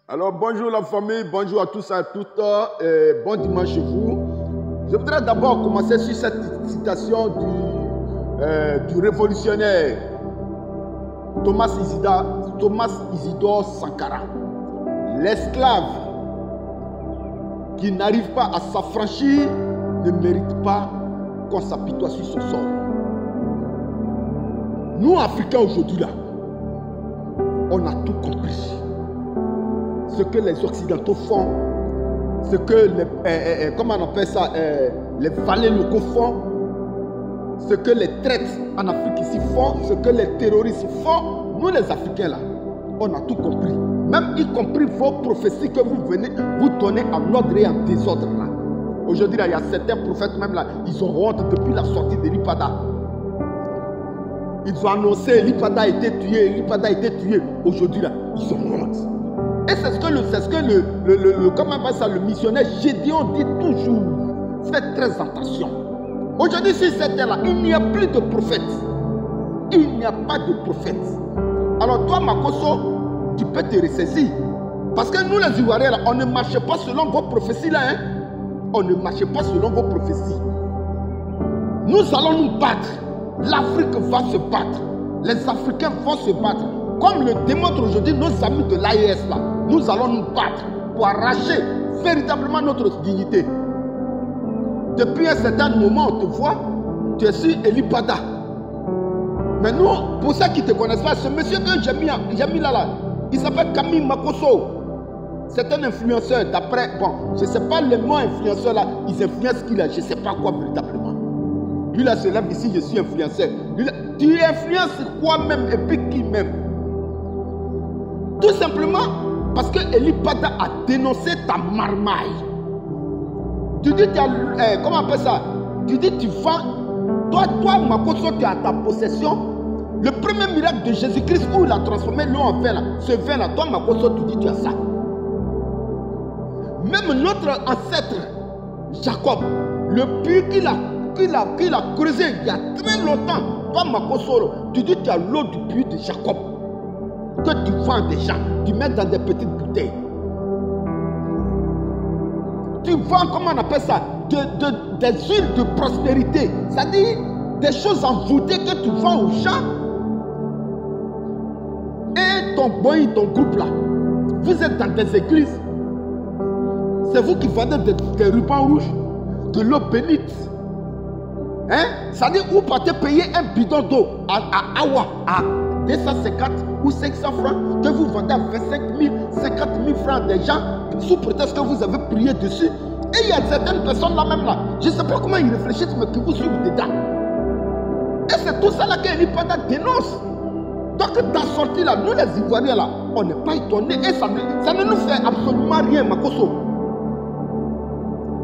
Alors bonjour la famille, bonjour à tous et à toutes, bon dimanche chez vous. Je voudrais d'abord commencer sur cette citation du révolutionnaire Thomas Isidore Sankara. L'esclave qui n'arrive pas à s'affranchir ne mérite pas qu'on s'apitoie sur son sort. Nous, Africains, aujourd'hui, là, on a tout compris. Ce que les Occidentaux font, ce que les, comment on appelle ça, les valets locaux font, ce que les traîtres en Afrique ici font, ce que les terroristes font, nous les Africains là, on a tout compris. Même y compris vos prophéties que vous venez vous donner en ordre et en désordre là. Aujourd'hui là, il y a certains prophètes même là, ils ont honte depuis la sortie de l'Ipada. Ils ont annoncé l'Ipada a été tué, l'Ipada a été tué. Aujourd'hui là, ils ont honte. Et c'est ce que comment on appelle ça, le missionnaire Gédéon dit toujours. Faites très attention. Aujourd'hui, sur cette terre-là, il n'y a plus de prophètes. Il n'y a pas de prophètes. Alors toi, Makosso, tu peux te ressaisir. Parce que nous, les Ivoiriens, là, on ne marche pas selon vos prophéties là. Hein? On ne marche pas selon vos prophéties. Nous allons nous battre. L'Afrique va se battre. Les Africains vont se battre. Comme le démontrent aujourd'hui nos amis de l'AES là. Nous allons nous battre pour arracher véritablement notre dignité. Depuis un certain moment, on te voit, tu es sur Elipada. Mais nous, pour ceux qui ne te connaissent pas, ce monsieur que j'ai mis là, il s'appelle Camille Makosso. C'est un influenceur d'après, bon, je ne sais pas le mot influenceur là, ils influencent qui là, je ne sais pas quoi véritablement. Lui là se lève ici, je suis influenceur. Lui, là, tu influences quoi même et puis qui même? Tout simplement parce que Elipada a dénoncé ta marmaille. Tu dis, comment on appelle ça? Tu dis, tu vends. Toi, Makosso, tu as ta possession. Le premier miracle de Jésus-Christ où il a transformé l'eau en vin, là, ce vin là, toi, Makosso, tu dis, tu as ça. Même notre ancêtre, Jacob, le puits qu'il a creusé il y a très longtemps, toi, Makosso, tu dis, tu as l'eau du puits de Jacob. Que tu vends des gens, tu mets dans des petites bouteilles. Tu vends, comment on appelle ça, des huiles de prospérité. C'est-à-dire des choses envoûtées que tu vends aux gens. Et ton groupe là, vous êtes dans des églises. C'est vous qui vendez des rubans rouges, de l'eau bénite. Hein? C'est-à-dire vous partez payer un bidon d'eau à Awa, à 250 ou 500 francs, que vous vendez à 25 000, 50 000 francs des gens, sous prétexte que vous avez prié dessus. Et il y a certaines personnes là même là, je ne sais pas comment ils réfléchissent, mais qui vous suivent dedans. Et c'est tout ça là qu'Elipada dénonce. Donc ta sortie là, nous les Ivoiriens là, on n'est pas étonnés et ça ne nous fait absolument rien, Makosso.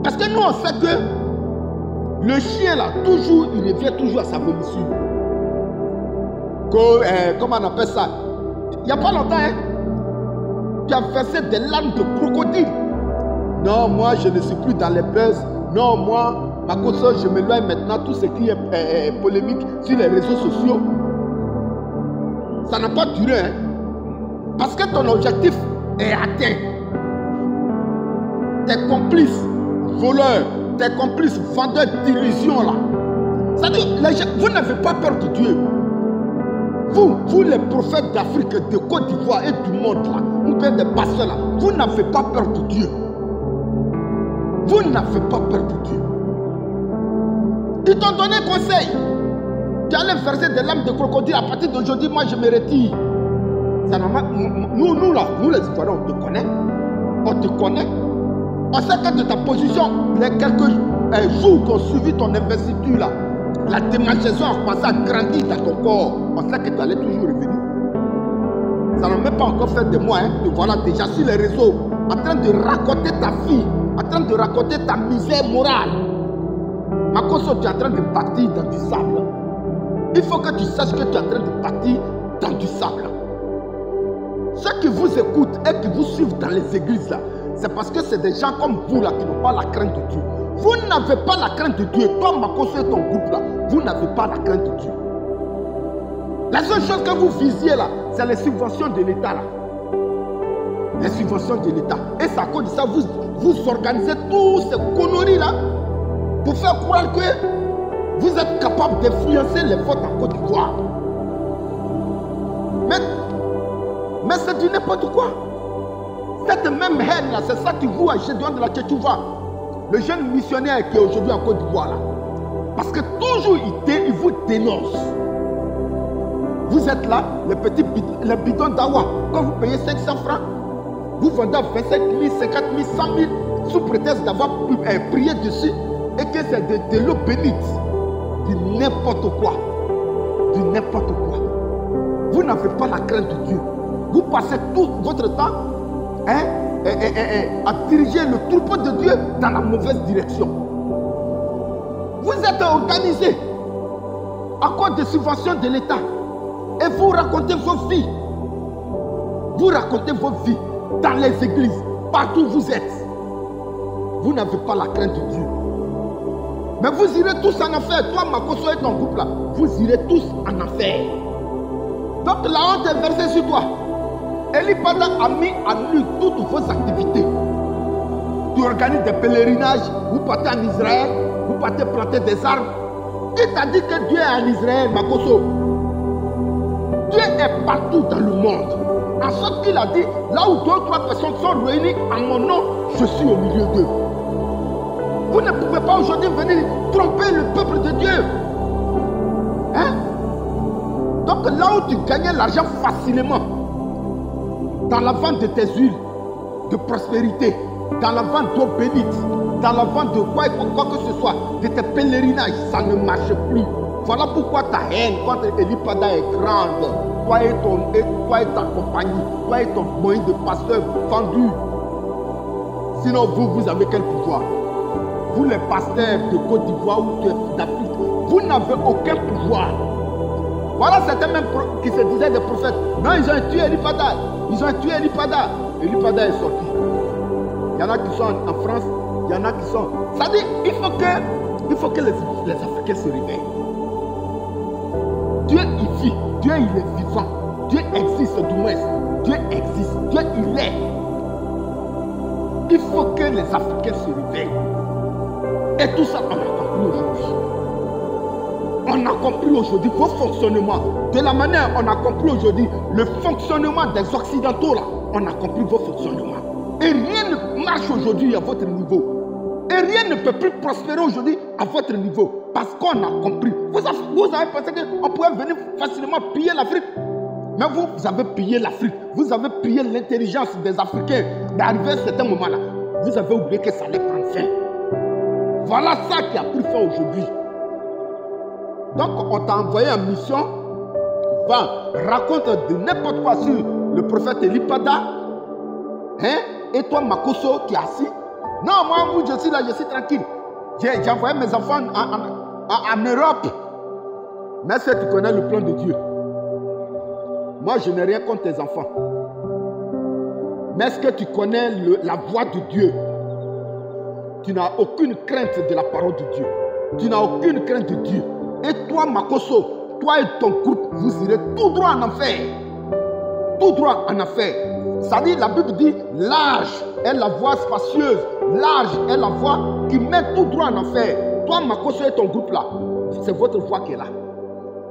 Parce que nous on sait que le chien là, toujours, il revient toujours à sa vomissure. Comment on appelle ça? Il n'y a pas longtemps, hein, tu as versé des larmes de crocodile. Non, moi, je ne suis plus dans les buzz. Non, moi, Makosso, je m'éloigne maintenant tout ce qui est polémique sur les réseaux sociaux. Ça n'a pas duré, hein, parce que ton objectif est atteint. Tes complices voleurs, tes complices vendeurs d'illusions, là. C'est-à-dire, vous n'avez pas peur de Dieu. Vous les prophètes d'Afrique, de Côte d'Ivoire et du monde là, ou bien des pasteurs là, vous n'avez pas peur de Dieu. Vous n'avez pas peur de Dieu. Ils t'ont donné conseil. Tu allais verser des larmes de crocodile. À partir d'aujourd'hui, moi je me retire. Nous là, nous les Ivoiriens, on te connaît. On te connaît. On sait que de ta position, les quelques jours qui ont suivi ton investiture là, la démangeaison a commencé à grandir dans ton corps. On sait que tu allais toujours revenir. Ça n'a même pas encore fait de moi. Hein. Te voilà déjà sur les réseaux, en train de raconter ta vie, en train de raconter ta misère morale. Makosso, tu es en train de partir dans du sable. Il faut que tu saches que tu es en train de partir dans du sable. Ceux qui vous écoutent et qui vous suivent dans les églises là, c'est parce que c'est des gens comme vous là qui n'ont pas la crainte de Dieu. Vous n'avez pas la crainte de Dieu. Toi, Makosso et ton groupe là, vous n'avez pas la crainte de Dieu. La seule chose que vous visiez là, c'est les subventions de l'État là. les subventions de l'État. Et c'est à cause de ça, vous organisez toutes ces conneries-là pour faire croire que vous êtes capable d'influencer les votes en Côte d'Ivoire. Mais c'est du n'importe quoi. Cette même haine-là, c'est ça qui vous a Gédéon de la Tchétchouva, le jeune missionnaire qui est aujourd'hui en Côte d'Ivoire là. Parce que toujours il vous dénonce. Vous êtes là, les bidons d'Awa, quand vous payez 500 francs, vous vendez à 25 000, 50 000, 100 000, sous prétexte d'avoir prié dessus, et que c'est de l'eau bénite. Du n'importe quoi. Du n'importe quoi. Vous n'avez pas la crainte de Dieu. Vous passez tout votre temps à diriger le troupeau de Dieu dans la mauvaise direction. Vous êtes organisé à cause des subventions de l'État. Et vous racontez vos vies. Vous racontez vos vies dans les églises, partout où vous êtes. Vous n'avez pas la crainte de Dieu. Mais vous irez tous en enfer. Toi, Makosso et ton groupe là, vous irez tous en enfer. Donc la honte est versée sur toi. Eli Pada a mis à nu toutes vos activités. Tu organises des pèlerinages, vous partez en Israël, vous partez planter des arbres. Qui t'a dit que Dieu est en Israël, Makosso? Dieu est partout dans le monde. En sorte qu'il a dit, là où 2 ou 3 personnes sont réunies en mon nom, je suis au milieu d'eux. Vous ne pouvez pas aujourd'hui venir tromper le peuple de Dieu. Hein? Donc là où tu gagnais l'argent facilement, dans la vente de tes huiles de prospérité, dans la vente d'eau bénite, dans la vente de quoi que ce soit, de tes pèlerinages, ça ne marche plus. Voilà pourquoi ta haine contre Eli Pada est grande. Toi et ta compagnie, toi et ton moyen de pasteur vendu. Sinon, vous avez quel pouvoir? Vous, les pasteurs de Côte d'Ivoire ou d'Afrique, vous n'avez aucun pouvoir. Voilà certains même qui se disaient des prophètes. Non, ils ont tué Eli Pada. Ils ont tué Eli Pada. Eli Pada est sorti. Il y en a qui sont en France, il y en a qui sont... Ça dit, il faut que les Africains se réveillent. Dieu il vit, Dieu il est vivant, Dieu existe du moins, Dieu existe, Dieu il est. Il faut que les Africains se réveillent. Et tout ça on a compris aujourd'hui. On a compris aujourd'hui vos fonctionnements. De la manière on a compris aujourd'hui le fonctionnement des Occidentaux là, on a compris vos fonctionnements. Et rien ne marche aujourd'hui à votre niveau. Et rien ne peut plus prospérer aujourd'hui à votre niveau. Parce qu'on a compris. Vous avez pensé qu'on pouvait venir facilement piller l'Afrique. Mais vous avez pillé l'Afrique. Vous avez pillé l'intelligence des Africains. Mais arrivé à un certain moment-là, vous avez oublié que ça allait prendre fin. Voilà ça qui a pris fin aujourd'hui. Donc on t'a envoyé en mission. Va, raconte de n'importe quoi sur le prophète Eli Pada. Hein? Et toi, Makosso, qui est assis. Non, moi, je suis là, je suis tranquille. J'ai envoyé mes enfants en Europe. Mais est-ce que tu connais le plan de Dieu? Moi, je n'ai rien contre tes enfants. Mais est-ce que tu connais la voix de Dieu? Tu n'as aucune crainte de la parole de Dieu. Tu n'as aucune crainte de Dieu. Et toi, Makosso, toi et ton groupe, vous irez tout droit en enfer. Tout droit en enfer. Ça dit, la Bible dit, large est la voie spacieuse. Large est la voie qui met tout droit en enfer. Toi, Makosso et ton groupe là, c'est votre voie qui est là.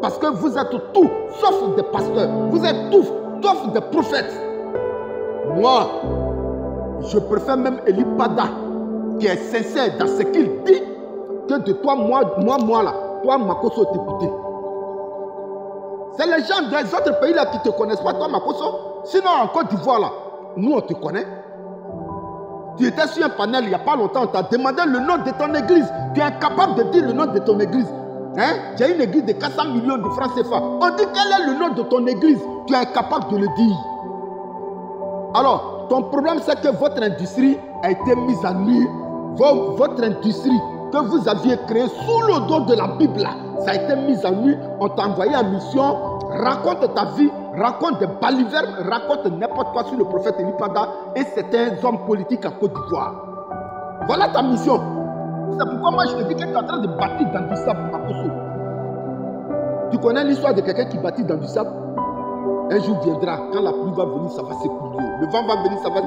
Parce que vous êtes tout, sauf des pasteurs. Vous êtes tout, sauf des prophètes. Moi, je préfère même Eli Pada, qui est sincère dans ce qu'il dit, que de toi, moi là, toi, Makosso, t'écouter. C'est les gens des autres pays là qui ne te connaissent pas, toi, Makosso. Sinon, en Côte d'Ivoire là, nous, on te connaît. Tu étais sur un panel il n'y a pas longtemps, on t'a demandé le nom de ton église. Tu es incapable de dire le nom de ton église. Hein? Tu as une église de 400 millions de francs CFA. On dit quel est le nom de ton église. Tu es incapable de le dire. Alors, ton problème c'est que votre industrie a été mise à nu. Votre industrie que vous aviez créée sous le dos de la Bible, là, ça a été mis à nu. On t'a envoyé en mission. Raconte ta vie, raconte des balivernes, raconte n'importe quoi sur le prophète Eli Pada et certains hommes politiques en Côte d'Ivoire. Voilà ta mission. C'est pourquoi moi je te dis que tu es en train de bâtir dans du sable, Makosso. Tu connais l'histoire de quelqu'un qui bâtit dans du sable? Un jour viendra, quand la pluie va venir, ça va s'écouler. Le vent va venir, ça va